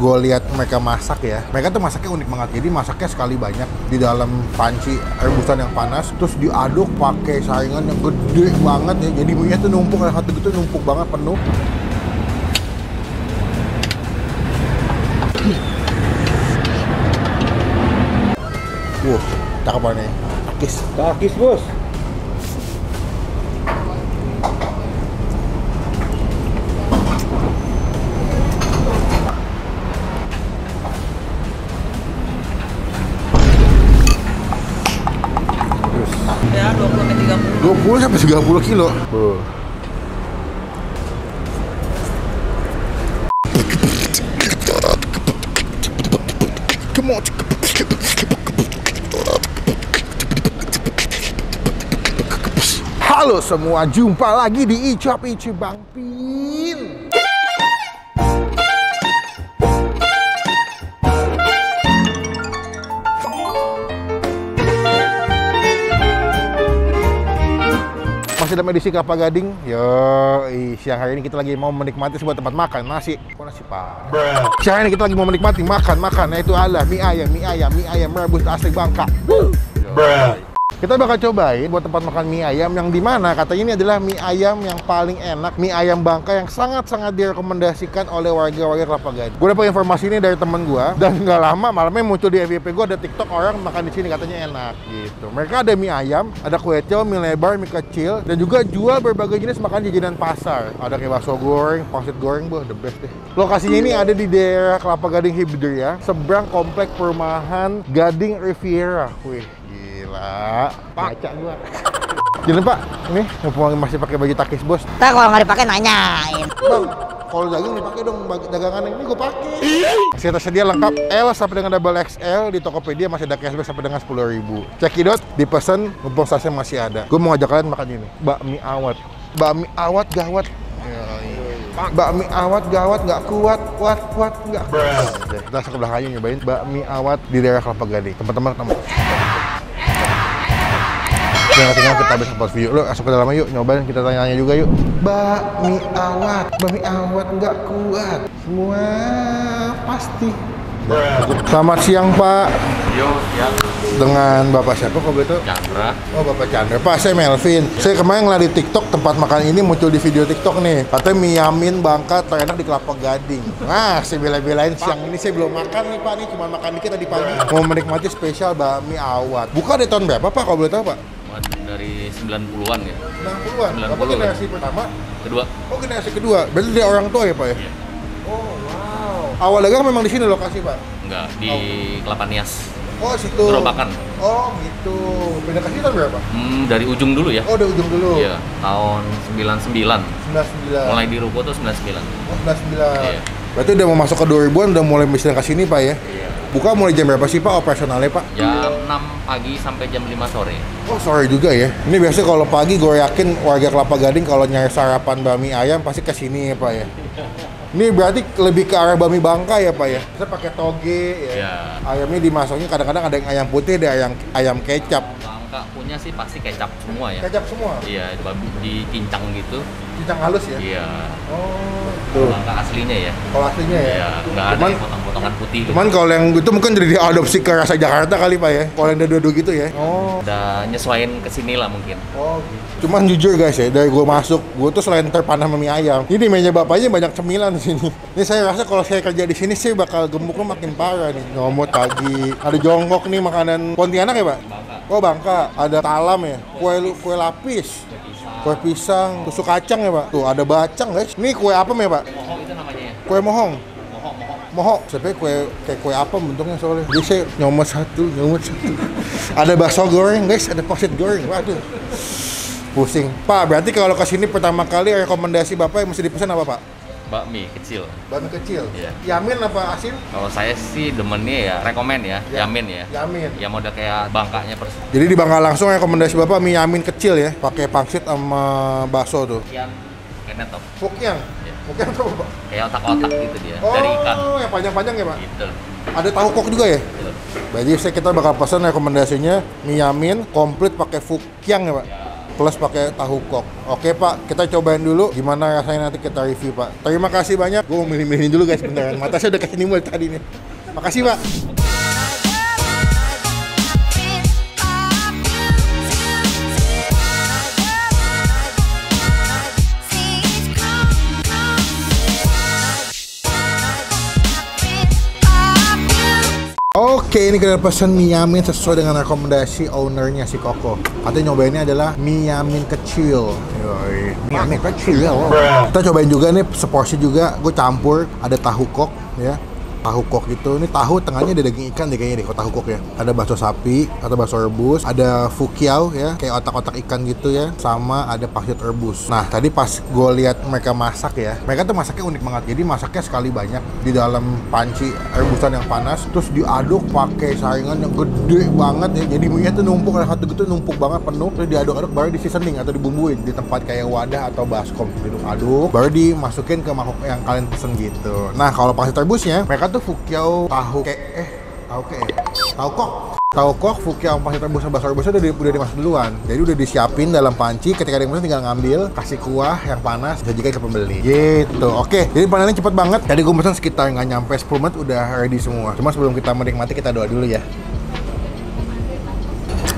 Gue lihat mereka masak ya, mereka tuh masaknya unik banget. Jadi masaknya sekali banyak di dalam panci rebusan yang panas, terus diaduk pakai saringan yang gede banget ya. Jadi minyak tuh numpuk, yang satu gitu numpuk banget penuh. Wow, cakep banget nih. Takis bos. Ya 20 sampai 30. 20 sampai 30 kilo. Halo semua, jumpa lagi di Icap Ici Bang Pin. Masih dalam edisi Kelapa Gading. Siang hari ini kita lagi mau menikmati sebuah tempat makan nasi. Kok nasi pak? Siang ini kita lagi mau menikmati makan. Itu adalah mie ayam rebus asli Bangka. Kita bakal cobain buat tempat makan mie ayam yang dimana katanya ini adalah mie ayam yang paling enak, mie ayam Bangka yang sangat-sangat direkomendasikan oleh warga-warga Kelapa Gading. Gue dapat informasi ini dari temen gue dan nggak lama malamnya muncul di FYP gue ada TikTok orang makan di sini katanya enak gitu. Mereka ada mie ayam, ada kue tiaw, mie lebar, mie kecil dan juga jual berbagai jenis makanan jajanan pasar. Ada kayak bakso goreng, pangsit goreng, the best deh. Lokasinya ini ada di daerah Kelapa Gading Hibdria, seberang komplek perumahan Gading Riviera. Wih. Baca gua. Jadi Pak, ini mumpung masih pakai baju takis bos. Ntar kalau nggak dipakai nanyain. Bang, kalau daging dipakai dong dagangan ini gue pakai. Masih tersedia lengkap L sampai dengan double XL di Tokopedia, masih ada cashback sampai dengan 10.000. Cekidot, dipesan, mumpung stasiun masih ada. Gue mau ngajak kalian makan ini, bakmi awat. Bakmi awat gawat. Bakmi awat gawat nggak kuat nggak kuat. Kita langsung ke belakangnya nyobain bakmi awat di daerah Kelapa Gading. Teman-teman jangan tinggal kita habis upload video. Lo masuk ke dalamnya yuk, nyobain kita tanya-tanya juga yuk. Bakmi awat nggak kuat. Semua pasti. Selamat siang Pak. Yo, siang. Dengan Bapak siapa kok begitu? Chandra. Oh Bapak Chandra. Pak, saya Melvin. Saya kemarin ngeliat di TikTok tempat makan ini muncul di video TikTok nih. Katanya mie yamin Bangka terenak di Kelapa Gading. Nah, saya bela-belain siang ini saya belum makan nih Pak, nih cuma makan dikit tadi pagi. Mau menikmati spesial bakmi awat. Buka dari tahun berapa Pak kalau boleh tahu Pak? Dari 90-an ya. 90-an? Bapak generasi pertama? Kedua. Oh generasi kedua? Berarti dari orang tua ya Pak ya? Iya. Oh wow. Awal dagang memang di sini lokasi Pak? Enggak, di Kelapa Nias. Oh situ? Gerobakan. Oh gitu. Beda kasih tahun berapa? Dari ujung dulu ya. Oh dari ujung dulu? Iya, tahun 99. 99. Mulai di ruko tuh 99. Oh 99. Iya. Berarti udah mau masuk ke 2000-an udah mulai bisnis ke sini Pak ya? Iya. Buka mulai jam berapa sih Pak operasionalnya Pak? Jam 6 pagi sampai jam 5 sore. Oh sore juga ya? Ini biasanya kalau pagi gue yakin warga Kelapa Gading kalau nyari sarapan bakmi ayam pasti ke sini ya Pak ya? Ini berarti lebih ke arah bakmi Bangka ya Pak ya? Kita pakai toge ya? Iya. Ayamnya dimasuknya kadang-kadang ada yang ayam putih, ada ayam kecap. Bangka punya sih pasti kecap semua ya. Kecap semua? Iya, dicincang gitu. Cincang halus ya? Iya. Oh tuh. Bangka aslinya ya. Kalau aslinya ya? Iya, nggak ada yang potong-potongan putih. Cuman kalau yang itu mungkin jadi diadopsi ke rasa Jakarta kali Pak ya? Kalau yang dadu gitu ya? Oh. Udah nyesuaiin ke sini lah mungkin. Oh gitu. Cuman jujur guys ya, dari gue masuk, gue tuh selain terpana sama mie ayam, ini meja bapaknya banyak cemilan di sini. Ini saya rasa kalau saya kerja di sini sih bakal gemuknya makin parah nih. Nyomot pagi, ada jongkok nih makanan Pontianak ya Pak? Bangka. Oh Bangka, ada talam ya, kue lapis, kue pisang, tusuk kacang ya Pak. Tuh ada bacang guys. Ini kue apa ya Pak? Mohong itu namanya ya. Kue mohong. Mohong. Saya kayak kue apa bentuknya soalnya. Jadi saya nyomot satu. Ada bakso goreng guys, ada pangsit goreng. Waduh. Pusing. Pak, berarti kalau ke sini pertama kali rekomendasi Bapak yang mesti dipesan apa Pak? Bakmi kecil. Bakmi kecil? Iya. Yamin apa asin? Kalau saya sih demennya ya rekomen ya, yamin ya. Yamin. Ya model kayak Bangkanya persis. Jadi di Bangka langsung rekomendasi Bapak mie yamin kecil ya, pakai pangsit sama bakso tuh. Yang kayaknya top. Fukyang? Iya. Fukyang tuh apa Pak? Kayak otak-otak gitu dia, dari ikan. Oh, yang panjang-panjang ya Pak? Gitu. Ada tahu kok juga ya? Gitu. Berarti kita bakal pesan rekomendasinya mie yamin komplit pakai fukyang ya Pak? Ya. plus pakai tahu kok. Oke Pak, kita cobain dulu gimana rasanya, nanti kita review Pak. Terima kasih banyak. Gue mau milih-milihin dulu guys, beneran. Mata saya udah kesini mulai tadi nih. Makasih Pak. Oke, ini kita pesan mie yamin sesuai dengan rekomendasi ownernya si Koko. Katanya nyobainnya adalah mie yamin kecil. Yoi, mie yamin kecil. Kita cobain juga nih, seporsi juga. Gue campur, ada tahu kok ya. Tahu kok itu, ini tahu tengahnya ada daging ikan deh kayaknya deh, kalau tahu kok ya. Ada bakso sapi, atau bakso rebus, ada fukiao ya, kayak otak-otak ikan gitu ya, sama ada pangsit rebus. Nah, tadi pas gue lihat mereka masak ya, mereka tuh masaknya unik banget. Jadi masaknya sekali banyak di dalam panci rebusan yang panas, terus diaduk pakai saringan yang gede banget ya. Jadi mie-nya tuh numpuk, ada satu gitu numpuk banget penuh, terus diaduk-aduk baru di seasoning atau dibumbuin di tempat kayak wadah atau baskom. Diaduk-aduk, baru dimasukin ke mangkok yang kalian pesen gitu. Nah, kalau pangsit rebusnya, mereka tuh fukiao tahu kok fukiao pangsit rebus sama bakso rebusnya udah dimasak duluan. Jadi udah disiapin dalam panci, ketika ada yang pesan tinggal ngambil, kasih kuah yang panas, sajikan ke pembeli gitu. Oke, jadi panennya cepet banget. Tadi gue pesan sekitar nggak nyampe 10 menit udah ready semua. Cuma sebelum kita menikmati, kita doa dulu ya.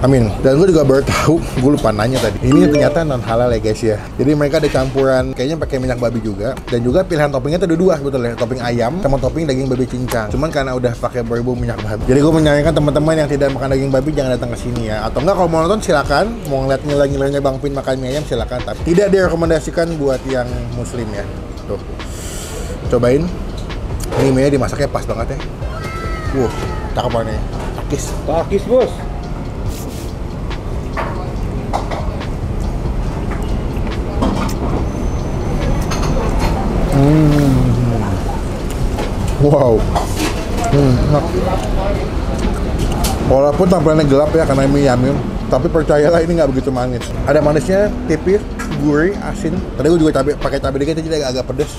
Amin. Dan gue juga baru tahu, gue lupa nanya tadi. Ini ternyata non halal ya guys ya. Jadi mereka ada campuran, kayaknya pakai minyak babi juga. Dan juga pilihan toppingnya tuh ada dua sebetulnya, topping ayam sama topping daging babi cincang. Cuman karena udah pakai berbau minyak babi. Jadi gue menyarankan teman-teman yang tidak makan daging babi jangan datang ke sini ya. Atau enggak, kalau mau nonton silakan. Mau ngeliat ngiler-ngilernya Bang Pin makan mie ayam silakan. Tapi tidak direkomendasikan buat yang muslim ya. Tuh, cobain. Ini mie dimasaknya pas banget ya. Cakep banget nih. Takis bos. Wow. Enak. Walaupun tampilannya gelap ya karena mie yamin, tapi percayalah ini nggak begitu manis. Ada manisnya tipis, gurih, asin. Tadi gue juga pakai cabai dikit jadi agak pedes.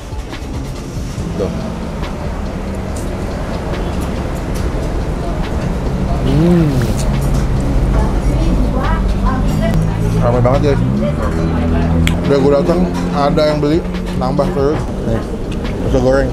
Tuh. Ramai banget guys. Udah gue datang, ada yang beli, nambah terus. Nih, bakso goreng.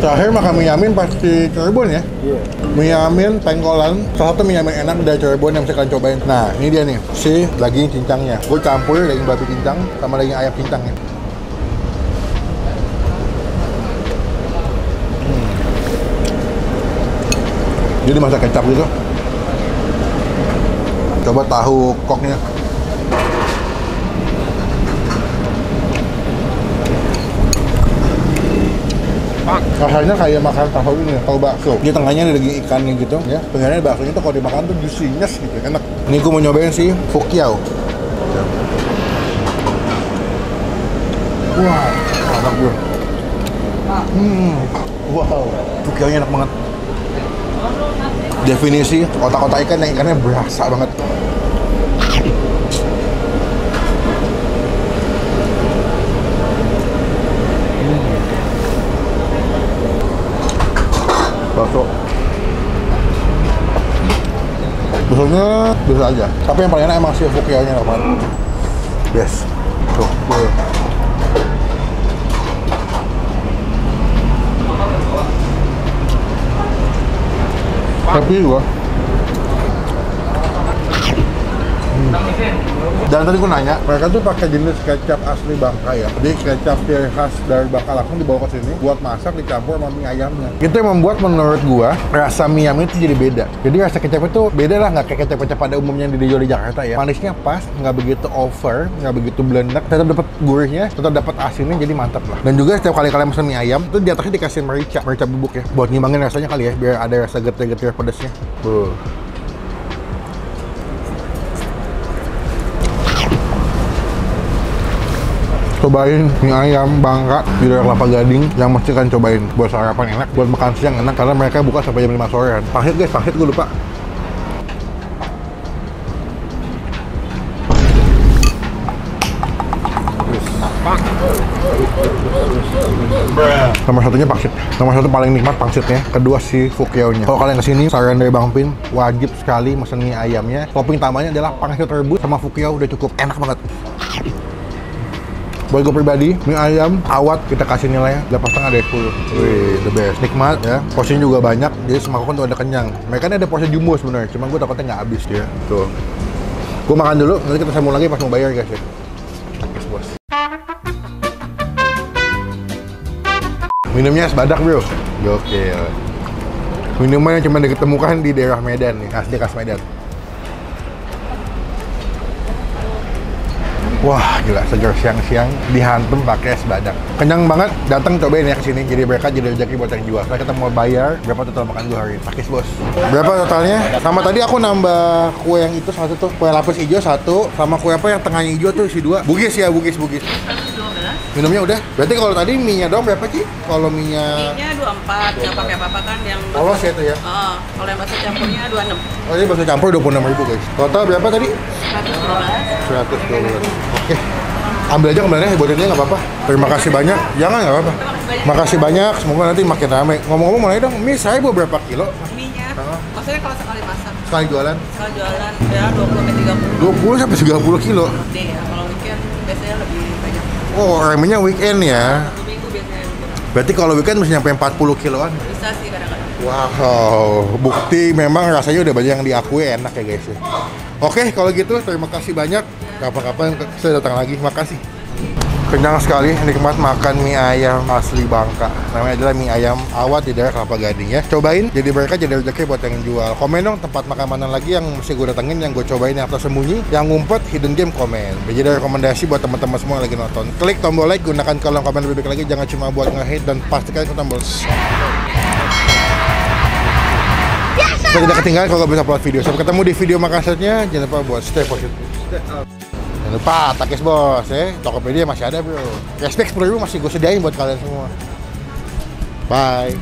Terakhir makan mie yamin pasti Cirebon ya? Iya. Mie yamin pengkolan, salah satu mie yamin enak dari Cirebon yang bisa kalian cobain. Nah, ini dia nih, si daging cincangnya. Gue campur daging babi cincang sama daging ayam cincang ya. Jadi masak kecap gitu. Coba tahu koknya. Rasanya kayak makan tahu ini, tahu bakso. Di tengahnya ada daging ikannya gitu ya. Tengahnya baksonya tuh kalau dimakan tuh juicy-nyes gitu, enak. Ini gue mau nyobain sih fukiao. Wah, enak gue. Wow, fukiao-nya enak banget. Definisi otak-otak ikan yang ikannya berasa banget. Bakso. Baksonya biasa aja. Tapi yang paling enak emang si fukiao-nya enak banget. Yes. Tuh. Happy gua. Dan tadi gue nanya, mereka tuh pakai jenis kecap asli Bangka ya. Jadi kecap ciri khas dari Bangka langsung dibawa ke sini buat masak, dicampur sama mie ayamnya. Itu yang membuat menurut gua rasa mie ayam itu jadi beda. Jadi rasa kecap itu beda lah, nggak kayak kecap-kecap pada umumnya yang dijual di Jakarta ya. Manisnya pas, nggak begitu over, nggak begitu blended, tetap dapat gurihnya, tetap dapat asinnya, jadi mantap lah. Dan juga setiap kali kalian pesan mie ayam, itu di atasnya dikasih merica bubuk ya, buat ngimbangin rasanya kali ya, biar ada rasa getir-getir pedasnya. Cobain mie ayam Bangka di daerah Kelapa Gading yang mesti kan cobain buat sarapan enak, buat makan siang enak karena mereka buka sampai jam 5 sorean. Pahit guys, pahit gue lupa. Nomor satunya pangsit. Nomor satu paling nikmat pangsitnya. Kedua si Fukyo-nya. Kalau kalian kesini, saran dari Bang Pin, wajib sekali mesen mie ayamnya. Topping tambahannya adalah pangsit rebus sama Fukyo, udah cukup. Enak banget. Buat gue pribadi, mie ayam awat kita kasih nilai 8,5 dari 10. Wih, the best. Nikmat ya. Porsinya juga banyak, jadi semangkuk tuh ada kenyang. Mereka ini ada porsi jumbo sebenarnya, cuma gue takutnya nggak habis ya. Tuh. Gue makan dulu, nanti kita sambung lagi pas mau bayar guys ya. Yes, bos. Minumnya es badak bro. Gokil. Minuman yang cuma diketemukan di daerah Medan nih, asli khas Medan. Wah gila, segar siang-siang dihantem pakai es badak. Kenyang banget, datang cobain ya kesini. Jadi mereka jadi rezeki buat yang jual. Setelah kita mau bayar, berapa total makan gue hari ini? Pakis bos. Berapa totalnya? Sama tadi aku nambah kue yang itu satu tuh, kue lapis hijau satu, sama kue apa yang tengahnya hijau tuh isi dua. Bugis ya, bugis. Minumnya udah? Berarti kalau tadi mie-nya doang berapa Ci? Kalau mie-nya... Mie-nya 24, nggak pakai apa-apa kan yang... Polos ya itu ya? Kalau yang bakso campurnya 26. Oh ini bakso campur 26.000 guys. Total berapa tadi? 112. 112. Oke. Ambil aja kembalinya, buatin dia nggak apa-apa. Terima kasih banyak. Jangan nggak apa-apa. Makasih banyak. Semoga nanti makin ramai. Ngomong-ngomong mana dong, mie saya berapa kilo? Mie-nya, maksudnya kalau sekali masak. Sekali jualan? Sekali jualan ya 20-30. 20 sampai 30 kilo. Gede ya, kalau weekend biasanya lebih banyak. Oh, remenya weekend ya. 1 minggu biasanya. Berarti kalau weekend mesti nyampe 40 kiloan. Bisa sih kadang-kadang. Wow, bukti memang rasanya udah banyak yang diakui enak ya guys ya. Oke, kalau gitu terima kasih banyak. Kapan-kapan saya datang lagi. Makasih. Kenyang sekali, nikmat makan mie ayam asli Bangka. Namanya adalah mie ayam awat di daerah Kelapa Gading ya. Cobain, jadi mereka jadi rezeki buat yang jual. Komen dong tempat makan mana lagi yang mesti gue datengin, yang gue cobain, yang tersembunyi, yang ngumpet, hidden game, komen. Jadi rekomendasi buat teman-teman semua yang lagi nonton. Klik tombol like, gunakan kolom komen lebih baik lagi. Jangan cuma buat nge-hate dan pastikan ke tombol supaya tidak ketinggalan kalau bisa upload video. Sampai ketemu di video makan selanjutnya. Jangan lupa buat stay positif. Jangan lupa Takis bos ya. Tokopedia masih ada bro. Cashback 10.000 masih gue sediain buat kalian semua. Bye.